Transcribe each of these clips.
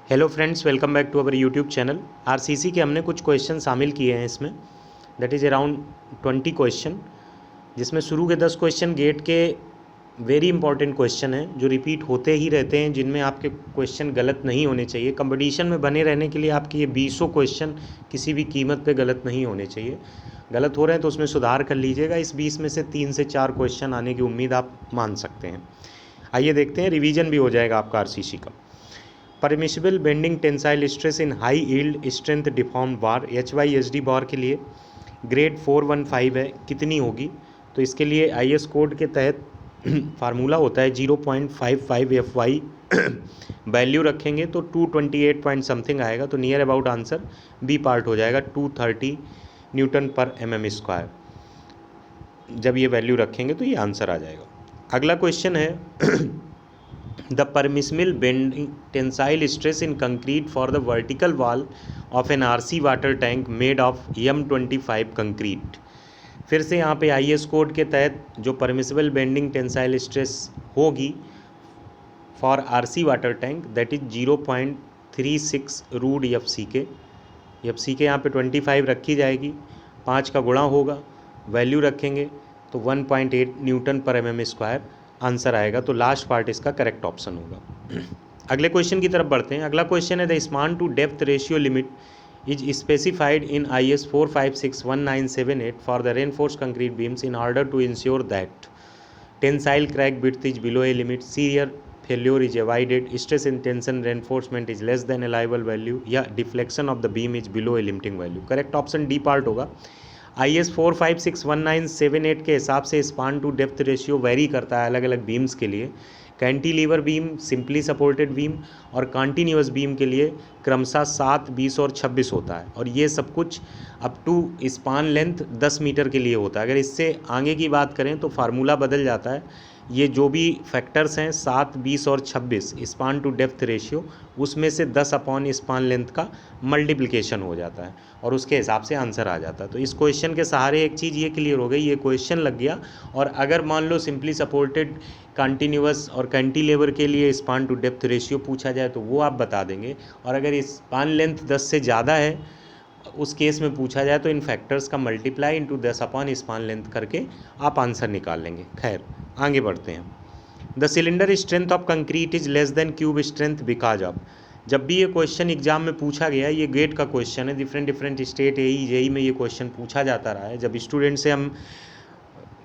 Hello friends, welcome back to our YouTube channel. RCC के हमने कुछ क्वेश्चन शामिल किए हैं इसमें, दैट इज़ अराउंड 20 क्वेश्चन, जिसमें शुरू के 10 क्वेश्चन गेट के वेरी इंपॉर्टेंट क्वेश्चन हैं जो रिपीट होते ही रहते हैं, जिनमें आपके क्वेश्चन गलत नहीं होने चाहिए। कंपटीशन में बने रहने के लिए आपके ये 20 क्वेश्चन किसी भी कीमत पे गलत नहीं होने चाहिए। गलत हो रहे हैं तो उसमें सुधार कर लीजिएगा। इस 20 में से 3 से 4 क्वेश्चन आने की उम्मीद आप मान सकते हैं। आइए देखते हैं, रिवीजन भी हो जाएगा आपका आरसीसी का। Permissible bending tensile stress in high yield strength deformed bar, HYSD बार के लिए ग्रेड 415 है, कितनी होगी? तो इसके लिए IS कोड के तहत फार्मूला होता है 0.55 FY वैल्यू रखेंगे तो 228 पॉइंट समथिंग आएगा। तो near about answer B part हो जाएगा, 230 न्यूटन पर mm²। जब ये वैल्यू रखेंगे तो ये आंसर आ जाएगा। अगला क्वेश्चन है the permissible bending tensile stress in concrete for the vertical wall of an RC water tank made of M25 concrete। फिर से यहाँ पे IS कोड के तहत जो परमिसिबल बेंडिंग टेंसाइल स्ट्रेस होगी for RC water tank, that is 0.36 root FC के यहाँ पे 25 रखी जाएगी, 5 का गुणा होगा, वैल्यू रखेंगे तो 1.8 न्यूटन पर mm² आंसर आएगा। तो लास्ट पार्ट इसका करेक्ट ऑप्शन होगा। अगले क्वेश्चन की तरफ बढ़ते हैं। अगला क्वेश्चन है the span to depth ratio limit is specified in IS 4561978 for the reinforce concrete beams in order to ensure that tensile crack width is below a limit, shear failure is avoided, stress in tension reinforcement is less than allowable value, या deflection of the beam is below a limiting value. Correct option D part होगा। IS 4561978 के हिसाब से span to depth ratio very करता है अलग अलग beams के लिए। Cantilever beam, simply supported beam और कॉन्टीन्यूअस बीम के लिए क्रमशः 7, 20 और 26 होता है, और ये सब कुछ up to span length 10 metre के लिए होता है। अगर इससे आगे की बात करें तो फार्मूला बदल जाता है। ये जो भी फैक्टर्स हैं 7, 20 और 26 स्पान टू डेप्थ रेशियो, उसमें से 10 अपॉन स्पान लेंथ का मल्टीप्लिकेशन हो जाता है और उसके हिसाब से आंसर आ जाता है। तो इस क्वेश्चन के सहारे एक चीज़ ये क्लियर हो गई, ये क्वेश्चन लग गया। और अगर मान लो सिंपली सपोर्टेड, कंटिन्यूअस और कैंटिलीवर के लिए स्पान टू डेप्थ रेशियो पूछा जाए तो वो आप बता देंगे, और अगर स्पान लेंथ 10 से ज़्यादा है उस केस में पूछा जाए तो इन फैक्टर्स का multiply into 10 upon span length करके आप आंसर निकाल लेंगे। खैर आगे बढ़ते हैं। The cylinder strength of concrete is less than cube strength because of. जब भी ये क्वेश्चन एग्जाम में पूछा गया, ये गेट का क्वेश्चन है, डिफरेंट स्टेट AE JEE में ये क्वेश्चन पूछा जाता रहा है। जब स्टूडेंट से हम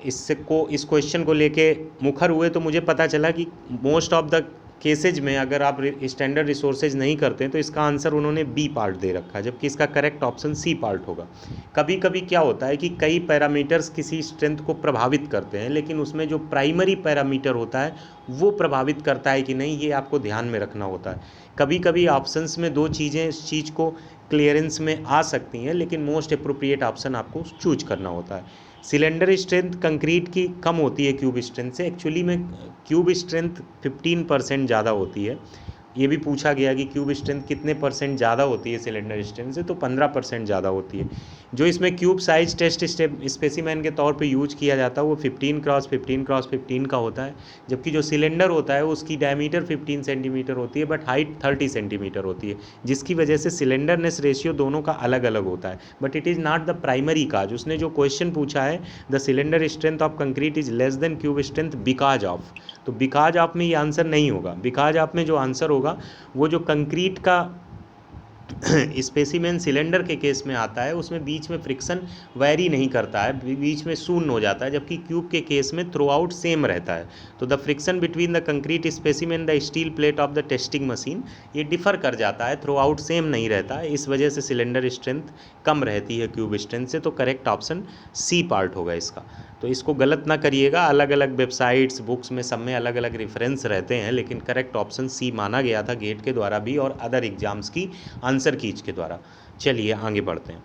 इस क्वेश्चन को लेके मुखर हुए तो मुझे पता चला कि मोस्ट ऑफ द केसेज में अगर आप स्टैंडर्ड रिसोर्सेज नहीं करते हैं तो इसका आंसर उन्होंने बी पार्ट दे रखा है, जबकि इसका करेक्ट ऑप्शन सी पार्ट होगा। कभी कभी क्या होता है कि कई पैरामीटर्स किसी स्ट्रेंथ को प्रभावित करते हैं, लेकिन उसमें जो प्राइमरी पैरामीटर होता है वो प्रभावित करता है कि नहीं, ये आपको ध्यान में रखना होता है। कभी कभी ऑप्शंस में दो चीज़ें इस चीज़ को क्लियरेंस में आ सकती हैं, लेकिन मोस्ट अप्रोप्रिएट ऑप्शन आपको चूज करना होता है। सिलेंडर स्ट्रेंथ कंक्रीट की कम होती है क्यूब स्ट्रेंथ से। एक्चुअली में क्यूब स्ट्रेंथ 15% ज़्यादा होती है। ये भी पूछा गया कि क्यूब स्ट्रेंथ कितने % ज़्यादा होती है सिलेंडर स्ट्रेंथ से, तो 15% ज़्यादा होती है। जो इसमें क्यूब साइज टेस्ट स्पेसिमेन के तौर पे यूज किया जाता है वो 15x15x15 का होता है, जबकि जो सिलेंडर होता है उसकी डायमीटर 15 सेंटीमीटर होती है बट हाइट 30 सेंटीमीटर होती है, जिसकी वजह से सिलेंडरनेस रेशियो दोनों का अलग अलग होता है। But it is not the primary cause. उसने जो क्वेश्चन पूछा है the cylinder strength of concrete is less than cube strength because of, तो बिकॉज ऑफ में ये आंसर नहीं होगा। बिकॉज ऑफ में जो आंसर होगा वो जो कंक्रीट का स्पेसिमेन सिलेंडर के केस में आता है उसमें बीच में फ्रिक्शन वेरी नहीं करता है, बीच में शून्य हो जाता है, जबकि क्यूब के केस में थ्रू आउट सेम रहता है। तो the friction between the concrete specimen the steel plate of the testing machine, ये डिफर कर जाता है, थ्रू आउट सेम नहीं रहता है। इस वजह से सिलेंडर स्ट्रेंथ कम रहती है क्यूब स्ट्रेंथ से। तो करेक्ट ऑप्शन सी पार्ट होगा इसका। तो इसको गलत ना करिएगा, अलग अलग वेबसाइट्स बुक्स में सब में अलग अलग रेफरेंस रहते हैं, लेकिन करेक्ट ऑप्शन सी माना गया था गेट के द्वारा भी और अदर एग्जाम्स की आंसर कीज के द्वारा। चलिए आगे बढ़ते हैं।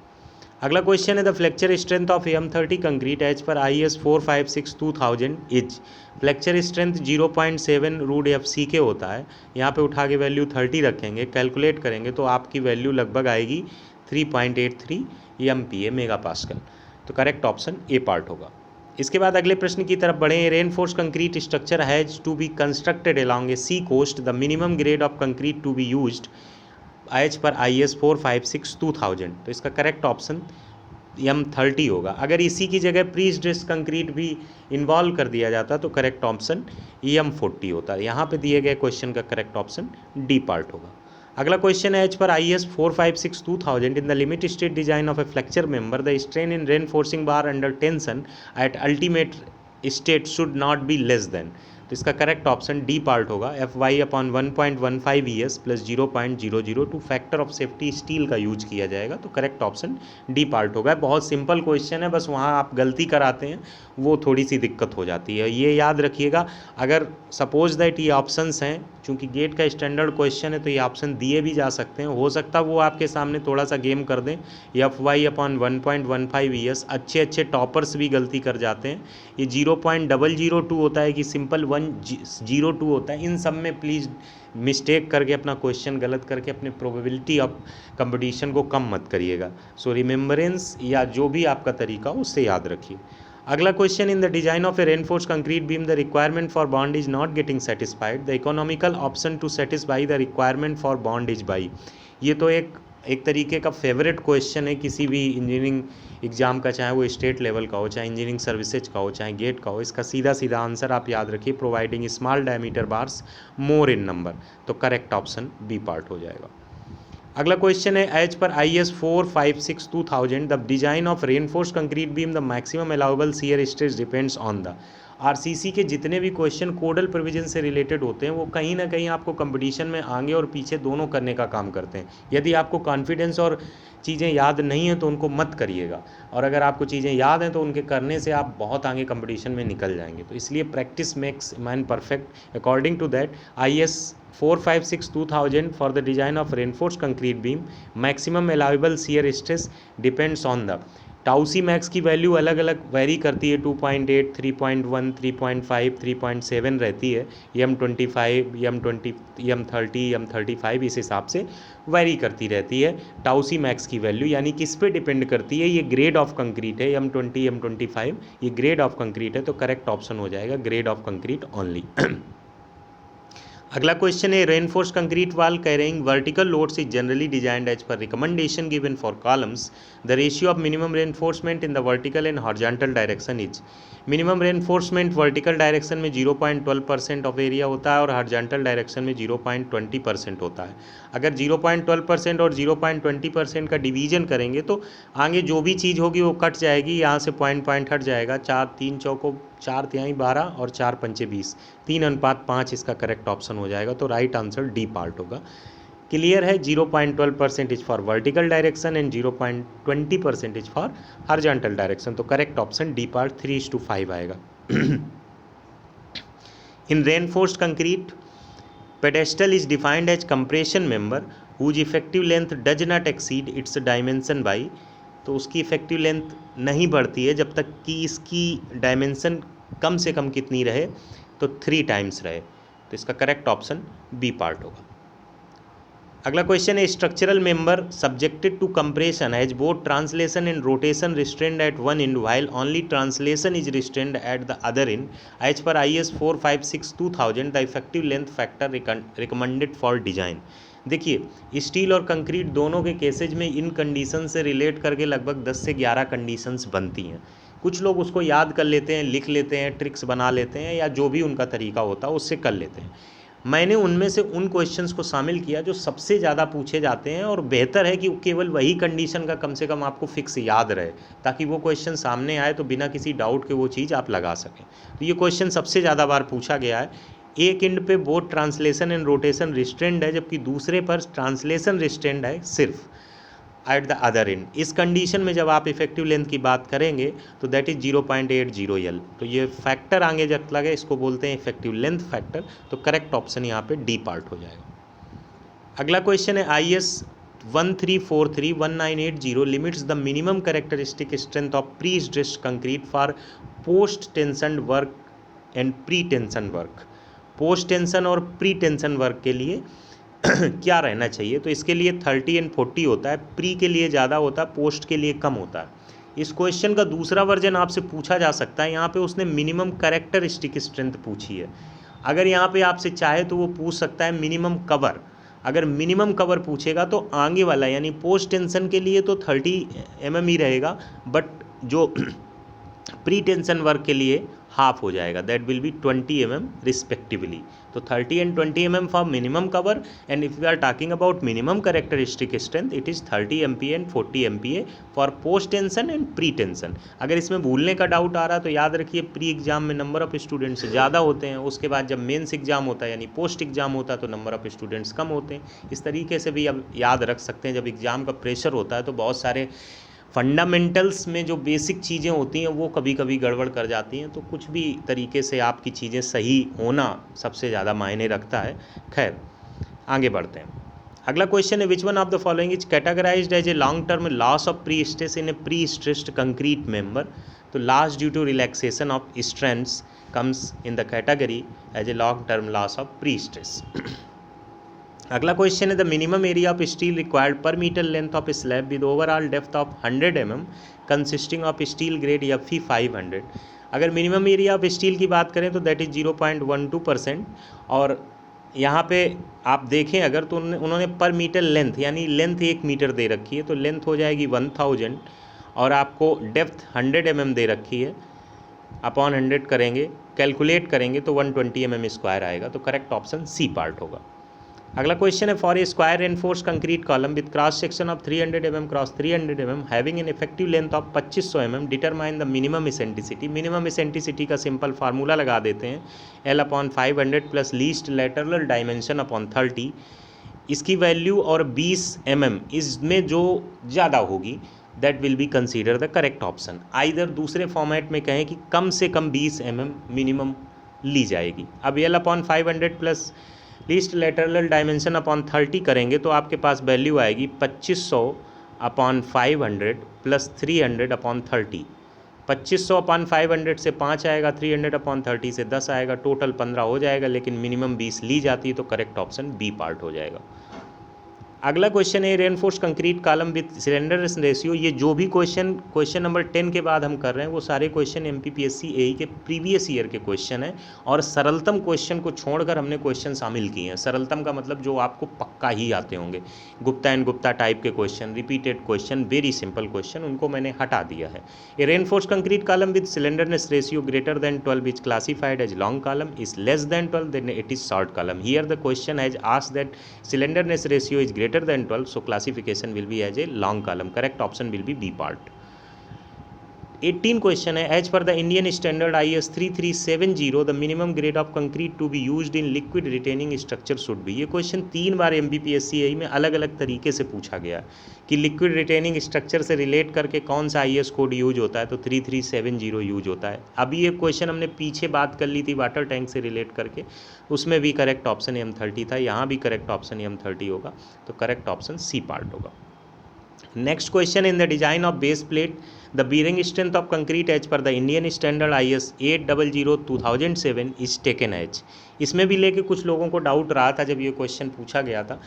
अगला क्वेश्चन है the flexure strength of M30 concrete as per IS 456-2000 is. Flexure strength 0.7 root FC के होता है। यहाँ पे उठा के वैल्यू 30 रखेंगे, कैलकुलेट करेंगे तो आपकी वैल्यू लगभग आएगी 3.83 MPa मेगा पास्कल। तो करेक्ट ऑप्शन ए पार्ट होगा। इसके बाद अगले प्रश्न की तरफ बढ़ें। Reinforce concrete structure has to be constructed along a sea coast, the minimum grade of concrete to be used as per IS 456/2000, तो इसका करेक्ट ऑप्शन M30 होगा। अगर इसी की जगह प्री स्ट्रेस्ड कंक्रीट भी इन्वॉल्व कर दिया जाता तो करेक्ट ऑप्शन M40 होता। यहाँ पे दिए गए क्वेश्चन का करेक्ट ऑप्शन डी पार्ट होगा। अगला क्वेश्चन है, as per IS 456/2000 in the limit state design of a flexure member the strain in reinforcing bar under tension at ultimate state should not be less than, तो इसका correct option D part होगा। Fy/1.15 ES plus 0.002 factor of safety steel का use किया जाएगा, तो correct option D part होगा। बहुत simple question है, बस वहाँ आप गलती कराते हैं, वो थोड़ी सी दिक्कत हो जाती है। ये याद रखिएगा, अगर सपोज दैट ये ऑप्शंस हैं, चूँकि गेट का स्टैंडर्ड क्वेश्चन है तो ये ऑप्शन दिए भी जा सकते हैं, हो सकता है वो आपके सामने थोड़ा सा गेम कर दें। Fy/1.15 ES अच्छे टॉपर्स भी गलती कर जाते हैं। ये 0.002 होता है कि सिंपल 102 होता है। इन सब में प्लीज़ मिस्टेक करके अपना क्वेश्चन गलत करके अपने प्रोबेबिलिटी ऑफ कंपटीशन को कम मत करिएगा। सो रिमेम्बरेंस या जो भी आपका तरीका हो उससे याद रखिए। अगला question, in the design of a reinforce concrete beam the requirement for bond is not getting satisfied, the economical option to satisfy the requirement for bond is by. ये तो एक तरीके का फेवरेट क्वेश्चन है किसी भी इंजीनियरिंग एग्जाम का, चाहे वो स्टेट लेवल का हो, चाहे इंजीनियरिंग सर्विसेज का हो, चाहे गेट का हो। इसका सीधा आंसर आप याद रखिए, providing small diameter bars more in number, तो करेक्ट ऑप्शन बी पार्ट हो जाएगा। अगला क्वेश्चन है, as per IS 456/2000 the design of reinforce concrete beam the maximum allowable shear stress depends on the. RCC के जितने भी क्वेश्चन कोडल प्रोविजन से related होते हैं वो कहीं ना कहीं आपको कंपटीशन में आगे और पीछे दोनों करने का काम करते हैं। यदि आपको कॉन्फिडेंस और चीज़ें याद नहीं हैं तो उनको मत करिएगा, और अगर आपको चीज़ें याद हैं तो उनके करने से आप बहुत आगे कंपटीशन में निकल जाएंगे। तो इसलिए practice makes man perfect. According to that IS 456/2000 for the design of reinforce concrete beam maximum allowable shear stress depends on the. Tau C max की वैल्यू अलग अलग वेरी करती है, 2.8, 3.1, 3.5, 3.7 रहती है। M25, M20, M30, M35 इस हिसाब से वेरी करती रहती है टाउसी मैक्स की वैल्यू। यानी किस पे डिपेंड करती है, ये ग्रेड ऑफ कंक्रीट है। M20, M25 ये ग्रेड ऑफ कंक्रीट है, तो करेक्ट ऑप्शन हो जाएगा ग्रेड ऑफ कंक्रीट ओनली। अगला क्वेश्चन है, reinforce concrete wall carrying vertical loads is generally designed as per recommendation given for columns, the ratio of minimum reinforcement in the vertical and horizontal direction is. Minimum reinforcement vertical direction में 0.12% of area होता है और horizontal direction में 0.20% होता है। अगर 0.12% और 0.20% का डिवीजन करेंगे तो आगे जो भी चीज़ होगी वो कट जाएगी, यहाँ से पॉइंट हट जाएगा। 4 3 चौको 4 तिहाई 12 और 4 पंचे 20, 3:5 इसका करेक्ट ऑप्शन हो जाएगा। तो राइट आंसर डी पार्ट होगा। क्लियर है, 0.12% is for vertical direction and 0.20% is for horizontal direction, तो करेक्ट ऑप्शन डी पार्ट 3:5 आएगा। In reinforced concrete pedestal is defined as compression member whose effective length does not exceed its dimension by, तो उसकी effective length नहीं बढ़ती है जब तक कि इसकी डायमेंशन कम से कम कितनी रहे, तो 3 टाइम्स रहे, तो इसका करेक्ट ऑप्शन बी पार्ट होगा। अगला क्वेश्चन है, structural member subjected to compression has both translation and rotation restrained at one end while only translation is restrained at the other end as per IS 456/2000 the effective length factor recommended for design. देखिए, steel और concrete दोनों के cases में इन condition से relate करके लगभग 10 से 11 conditions बनती हैं। कुछ लोग उसको याद कर लेते हैं, लिख लेते हैं, ट्रिक्स बना लेते हैं, या जो भी उनका तरीका होता है उससे कर लेते हैं। मैंने उनमें से उन क्वेश्चंस को शामिल किया जो सबसे ज़्यादा पूछे जाते हैं, और बेहतर है कि केवल वही कंडीशन का कम से कम आपको फिक्स याद रहे, ताकि वो क्वेश्चन सामने आए तो बिना किसी डाउट के वो चीज़ आप लगा सकें। तो ये क्वेश्चन सबसे ज़्यादा बार पूछा गया है। एक एंड पे both translation and rotation restrained है, जबकि दूसरे पर ट्रांसलेशन रिस्ट्रेंड है सिर्फ एट द अदर एंड। इस कंडीशन में जब आप इफेक्टिव लेंथ की बात करेंगे तो दैट इज 0.80 L, तो ये फैक्टर आगे जब लगे इसको बोलते हैं इफेक्टिव लेंथ फैक्टर, तो करेक्ट ऑप्शन यहाँ पे डी पार्ट हो जाएगा। अगला क्वेश्चन है, IS 1343-1980 limits the minimum characteristic strength of pre stressed concrete for post tension work and pre tension work. Post tension और प्री टेंशन वर्क के लिए क्या रहना चाहिए, तो इसके लिए 30 और 40 होता है, प्री के लिए ज़्यादा होता है, पोस्ट के लिए कम होता है। इस क्वेश्चन का दूसरा वर्जन आपसे पूछा जा सकता है, यहाँ पे उसने मिनिमम कैरेक्टरिस्टिक स्ट्रेंथ पूछी है। अगर यहाँ पे आपसे चाहे तो वो पूछ सकता है मिनिमम कवर, अगर मिनिमम कवर पूछेगा तो आगे वाला यानी पोस्ट टेंशन के लिए तो 30 mm ही रहेगा, बट जो प्री टेंशन वर्क के लिए हाफ हो जाएगा, that will be 20 mm respectively. तो 30 and 20 mm for minimum cover, and if we are talking about minimum characteristic strength it is 30 MPa and 40 MPa for post tension and pre tension. अगर इसमें भूलने का doubt आ रहा तो याद रखिए pre exam में नंबर ऑफ स्टूडेंट्स ज़्यादा होते हैं, उसके बाद जब मेंस एग्जाम होता है यानी पोस्ट एग्जाम होता है तो नंबर ऑफ स्टूडेंट्स कम होते हैं। इस तरीके से भी अब याद रख सकते हैं, जब एग्ज़ाम का प्रेशर होता है तो बहुत सारे फंडामेंटल्स में जो बेसिक चीज़ें होती हैं वो कभी कभी गड़बड़ कर जाती हैं, तो कुछ भी तरीके से आपकी चीज़ें सही होना सबसे ज़्यादा मायने रखता है। खैर आगे बढ़ते हैं। अगला क्वेश्चन है, which one of the following is categorised as a long term loss of pre stress in a pre stressed concrete member. तो loss due to relaxation of strengths comes in the category as a long term loss of pre stress. अगला question है, the minimum area of steel required per metre length of slab with overall depth of 100 mm consisting of steel grade Fe 500। अगर minimum area of steel की बात करें तो that is 0.12%, और यहाँ पे आप देखें अगर तो उन्होंने पर मीटर लेंथ यानी लेंथ 1 मीटर दे रखी है, तो लेंथ हो जाएगी 1000 और आपको डेप्थ 100 mm दे रखी है, अपॉन 100 करेंगे, कैलकुलेट करेंगे तो 120 mm स्क्वायर आएगा, तो करेक्ट ऑप्शन सी पार्ट होगा। अगला क्वेश्चन है, for a square enforce concrete column with cross section of 300 mm cross 300 mm having an effective length of 2500 mm determine the minimum eccentricity. Minimum eccentricity का simple formula लगा देते हैं, L/500 plus least lateral dimension upon 30। इसकी value और 20 mm इसमें जो ज़्यादा होगी that will B consider the correct option. Either दूसरे फॉर्मेट में कहें कि कम से कम 20 mm मिनिमम ली जाएगी। अब L/500 plus least lateral dimension upon 30 करेंगे तो आपके पास वैल्यू आएगी 2500/500 प्लस 300/30। 2500/500 से 5 आएगा, 300/30 से 10 आएगा, टोटल 15 हो जाएगा, लेकिन मिनिमम 20 ली जाती है, तो करेक्ट ऑप्शन बी पार्ट हो जाएगा। अगला क्वेश्चन है, reinforce concrete column with slenderness ratio. ये जो भी क्वेश्चन नंबर 10 के बाद हम कर रहे हैं वो सारे क्वेश्चन MPPSC AE के प्रीवियस ईयर के क्वेश्चन हैं, और सरलतम क्वेश्चन को छोड़कर हमने क्वेश्चन शामिल किए हैं। सरलतम का मतलब जो आपको पक्का ही आते होंगे, गुप्ता एंड गुप्ता टाइप के question, repeated question, very simple question, उनको मैंने हटा दिया है। A reinforce concrete column with slenderness ratio greater than 12 is classified as long column, is less than 12 then it is short column. Here the question has asked that slenderness ratio is greater than 12, so classification will be as a long column. Correct option will be B part. 18 question है, as per the Indian standard IS 3370 the minimum grade of concrete to be used in liquid retaining structure should be। ये question 3 बार MPPSC AE में अलग अलग तरीके से पूछा गया कि लिक्विड रिटेनिंग स्ट्रक्चर से रिलेट करके कौन सा IS कोड यूज होता है, तो 3370 यूज होता है। अभी ये क्वेश्चन हमने पीछे बात कर ली थी वाटर टैंक से रिलेट करके, उसमें भी करेक्ट ऑप्शन M30 था, यहाँ भी करेक्ट ऑप्शन M30 होगा, तो करेक्ट ऑप्शन सी पार्ट होगा। Next question, in the design of base plate the bearing strength of concrete as per the Indian standard IS 800-2007 is taken as। इसमें भी लेके कुछ लोगों को डाउट रहा था जब ये क्वेश्चन पूछा गया था।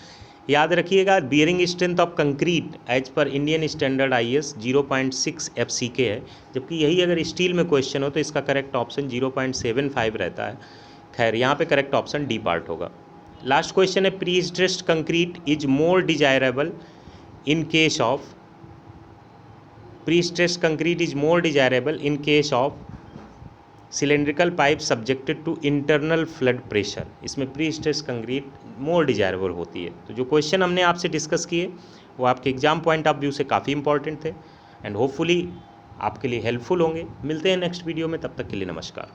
याद रखिएगा, bearing strength of concrete as per Indian standard IS 0.6 FCK है, जबकि यही अगर स्टील में क्वेश्चन हो तो इसका करेक्ट ऑप्शन 0.75 रहता है। खैर यहाँ पे करेक्ट ऑप्शन डी पार्ट होगा। लास्ट क्वेश्चन है, pre stressed concrete is more desirable in case of pre-stressed concrete is more desirable in case of cylindrical pipe subjected to internal flood pressure। इसमें pre-stressed concrete more desirable होती है। तो जो question हमने आपसे discuss किए वो आपके एग्जाम पॉइंट ऑफ व्यू से काफ़ी इंपॉर्टेंट थे एंड होपफुली आपके लिए हेल्पफुल होंगे। मिलते हैं नेक्स्ट वीडियो में, तब तक के लिए नमस्कार।